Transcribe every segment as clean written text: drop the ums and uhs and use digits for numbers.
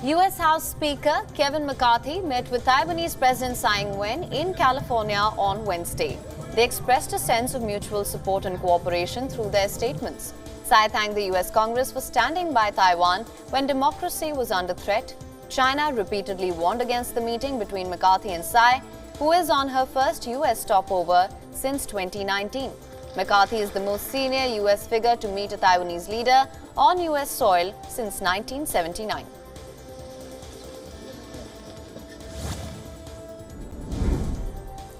U.S. House Speaker Kevin McCarthy met with Taiwanese President Tsai Ing-wen in California on Wednesday. They expressed a sense of mutual support and cooperation through their statements. Tsai thanked the U.S. Congress for standing by Taiwan when democracy was under threat. China repeatedly warned against the meeting between McCarthy and Tsai, who is on her first U.S. stopover since 2019. McCarthy is the most senior U.S. figure to meet a Taiwanese leader on U.S. soil since 1979.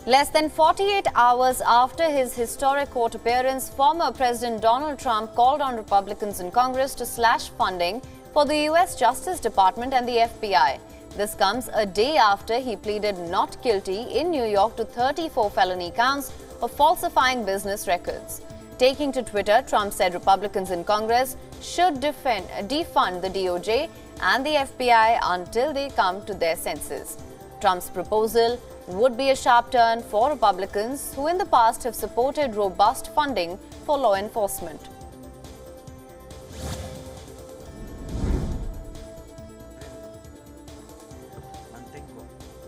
Less than 48 hours after his historic court appearance, former President Donald Trump called on Republicans in Congress to slash funding for the U.S. Justice Department and the FBI. This comes a day after he pleaded not guilty in New York to 34 felony counts of falsifying business records. Taking to Twitter, Trump said Republicans in Congress should defund the DOJ and the FBI until they come to their senses. Trump's proposal would be a sharp turn for Republicans who in the past have supported robust funding for law enforcement.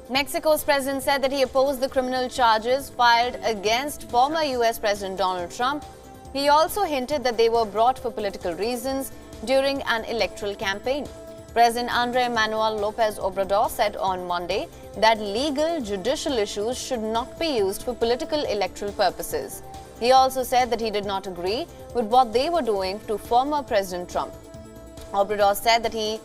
Mexico's president said that he opposed the criminal charges filed against former U.S. President Donald Trump. He also hinted that they were brought for political reasons during an electoral campaign. President Andrés Manuel López Obrador said on Monday that legal judicial issues should not be used for political electoral purposes. He also said that he did not agree with what they were doing to former President Trump. Obrador said that he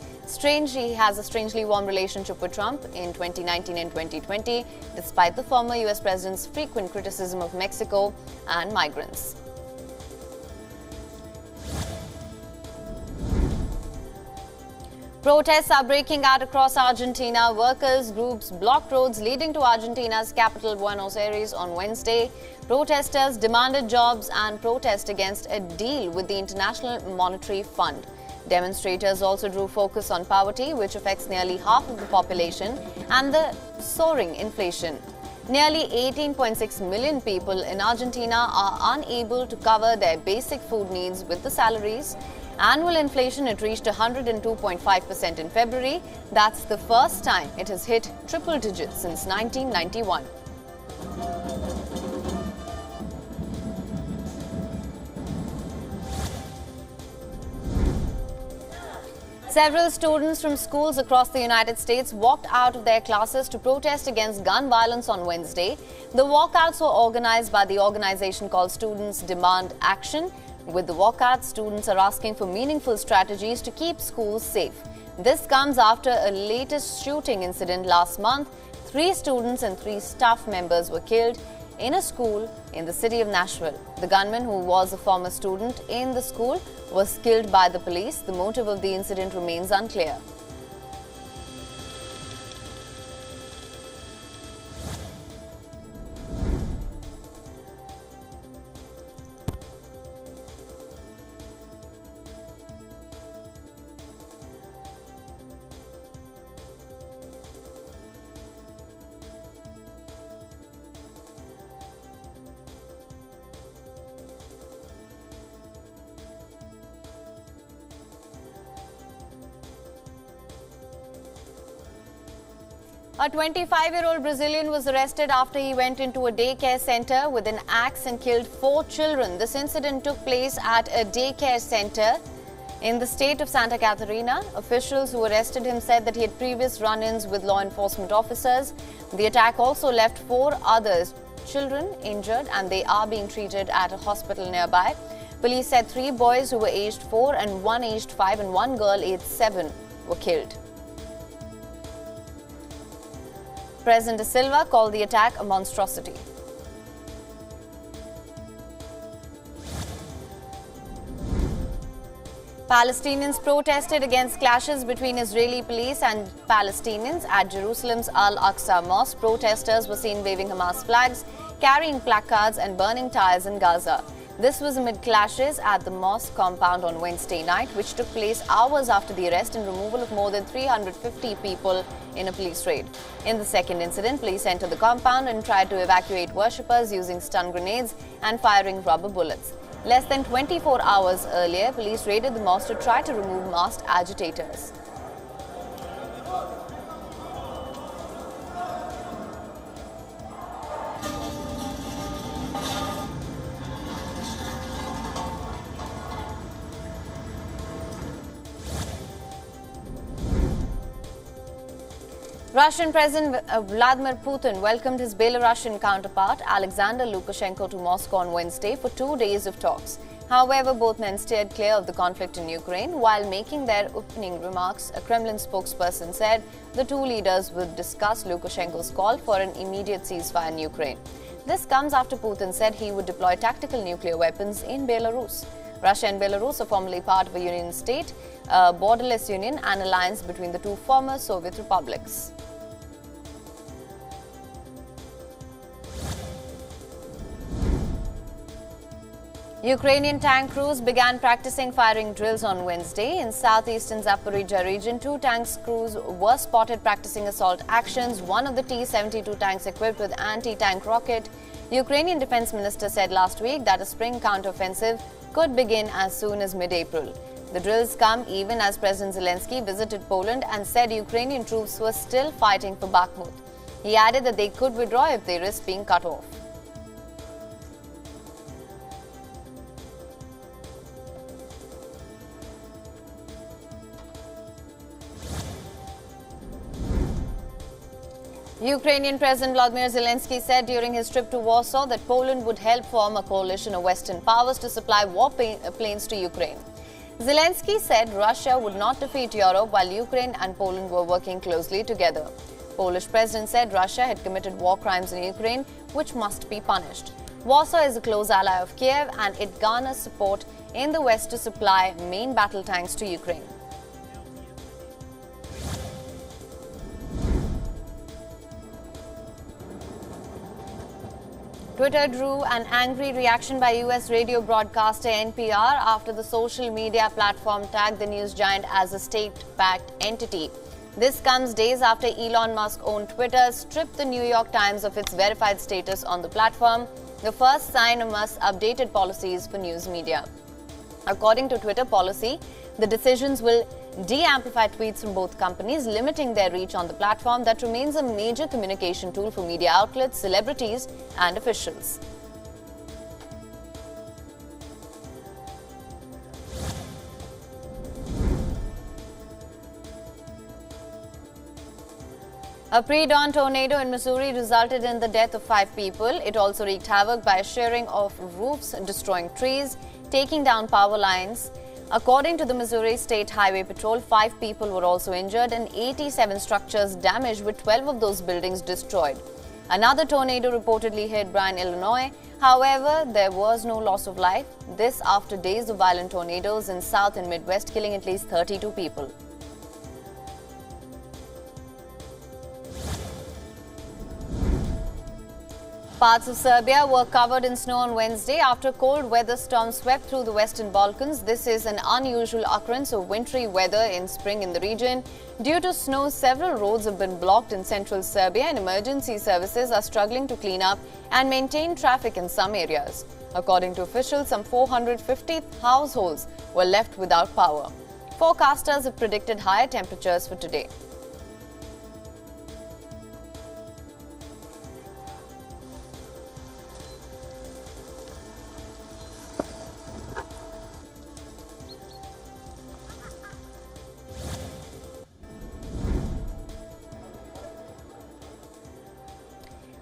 has a strangely warm relationship with Trump in 2019 and 2020, despite the former U.S. president's frequent criticism of Mexico and migrants. Protests are breaking out across Argentina. Workers' groups blocked roads leading to Argentina's capital Buenos Aires on Wednesday. Protesters demanded jobs and protest against a deal with the International Monetary Fund. Demonstrators also drew focus on poverty, which affects nearly half of the population, and the soaring inflation. Nearly 18.6 million people in Argentina are unable to cover their basic food needs with the salaries. Annual inflation had reached 102.5% in February. That's the first time it has hit triple digits since 1991. Several students from schools across the United States walked out of their classes to protest against gun violence on Wednesday. The walkouts were organized by the organization called Students Demand Action. With the walkout, students are asking for meaningful strategies to keep schools safe. This comes after a latest shooting incident last month. 3 students and 3 staff members were killed in a school in the city of Nashville. The gunman, who was a former student in the school, was killed by the police. The motive of the incident remains unclear. A 25-year-old Brazilian was arrested after he went into a daycare center with an axe and killed 4 children. This incident took place at a daycare center in the state of Santa Catarina. Officials who arrested him said that he had previous run-ins with law enforcement officers. The attack also left 4 other children injured, and they are being treated at a hospital nearby. Police said 3 boys who were aged 4 and 1 aged 5 and 1 girl aged 7 were killed. President Da Silva called the attack a monstrosity. Palestinians protested against clashes between Israeli police and Palestinians at Jerusalem's Al-Aqsa Mosque. Protesters were seen waving Hamas flags, carrying placards and burning tires in Gaza. This was amid clashes at the mosque compound on Wednesday night, which took place hours after the arrest and removal of more than 350 people in a police raid. In the second incident, police entered the compound and tried to evacuate worshippers using stun grenades and firing rubber bullets. Less than 24 hours earlier, police raided the mosque to try to remove masked agitators. Russian President Vladimir Putin welcomed his Belarusian counterpart Alexander Lukashenko to Moscow on Wednesday for 2 days of talks. However, both men steered clear of the conflict in Ukraine. While making their opening remarks, a Kremlin spokesperson said the two leaders would discuss Lukashenko's call for an immediate ceasefire in Ukraine. This comes after Putin said he would deploy tactical nuclear weapons in Belarus. Russia and Belarus are formerly part of a union state, a borderless union, an alliance between the two former Soviet republics. Ukrainian tank crews began practicing firing drills on Wednesday. In southeastern Zaporizhzhia region, 2 tank crews were spotted practicing assault actions, one of the T-72 tanks equipped with anti-tank rocket. Ukrainian defense minister said last week that a spring counteroffensive could begin as soon as mid-April. The drills come even as President Zelensky visited Poland and said Ukrainian troops were still fighting for Bakhmut. He added that they could withdraw if they risk being cut off. Ukrainian President Vladimir Zelensky said during his trip to Warsaw that Poland would help form a coalition of Western powers to supply warplanes to Ukraine. Zelensky said Russia would not defeat Europe while Ukraine and Poland were working closely together. Polish President said Russia had committed war crimes in Ukraine, which must be punished. Warsaw is a close ally of Kiev and it garners support in the West to supply main battle tanks to Ukraine. Twitter drew an angry reaction by US radio broadcaster NPR after the social media platform tagged the news giant as a state-backed entity. This comes days after Elon Musk-owned Twitter stripped the New York Times of its verified status on the platform, the first sign of Musk's updated policies for news media. According to Twitter policy, the decisions will de-amplify tweets from both companies, limiting their reach on the platform that remains a major communication tool for media outlets, celebrities, and officials. A pre-dawn tornado in Missouri resulted in the death of 5 people. It also wreaked havoc by shearing off roofs, destroying trees, taking down power lines. According to the Missouri State Highway Patrol, 5 people were also injured and 87 structures damaged, with 12 of those buildings destroyed. Another tornado reportedly hit Bryan, Illinois. However, there was no loss of life. This after days of violent tornadoes in South and Midwest, killing at least 32 people. Parts of Serbia were covered in snow on Wednesday after a cold weather storm swept through the Western Balkans. This is an unusual occurrence of wintry weather in spring in the region. Due to snow, several roads have been blocked in central Serbia and emergency services are struggling to clean up and maintain traffic in some areas. According to officials, some 450 households were left without power. Forecasters have predicted higher temperatures for today.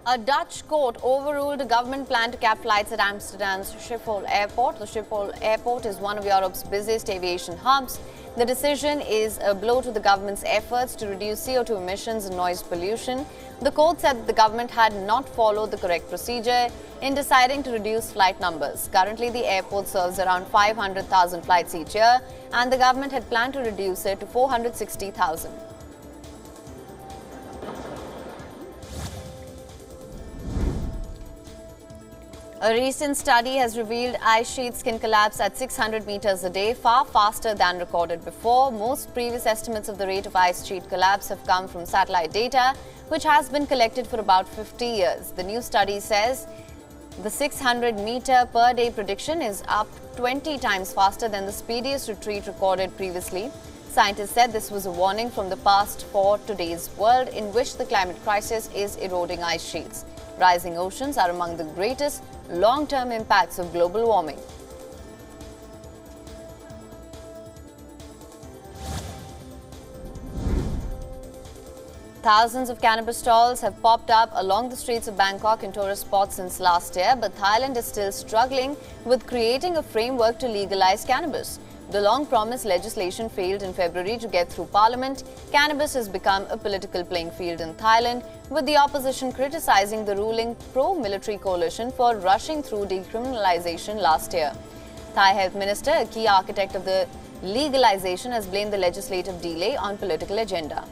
A Dutch court overruled a government plan to cap flights at Amsterdam's Schiphol Airport. The Schiphol Airport is one of Europe's busiest aviation hubs. The decision is a blow to the government's efforts to reduce CO2 emissions and noise pollution. The court said that the government had not followed the correct procedure in deciding to reduce flight numbers. Currently, the airport serves around 500,000 flights each year, and the government had planned to reduce it to 460,000. A recent study has revealed ice sheets can collapse at 600 meters a day, far faster than recorded before. Most previous estimates of the rate of ice sheet collapse have come from satellite data, which has been collected for about 50 years. The new study says the 600 meter per day prediction is up 20 times faster than the speediest retreat recorded previously. Scientists said this was a warning from the past for today's world, in which the climate crisis is eroding ice sheets. Rising oceans are among the greatest long-term impacts of global warming. Thousands of cannabis stalls have popped up along the streets of Bangkok in tourist spots since last year, but Thailand is still struggling with creating a framework to legalize cannabis. The long-promised legislation failed in February to get through Parliament. Cannabis has become a political playing field in Thailand, with the opposition criticizing the ruling pro-military coalition for rushing through decriminalization last year. Thai Health Minister, a key architect of the legalization, has blamed the legislative delay on political agenda.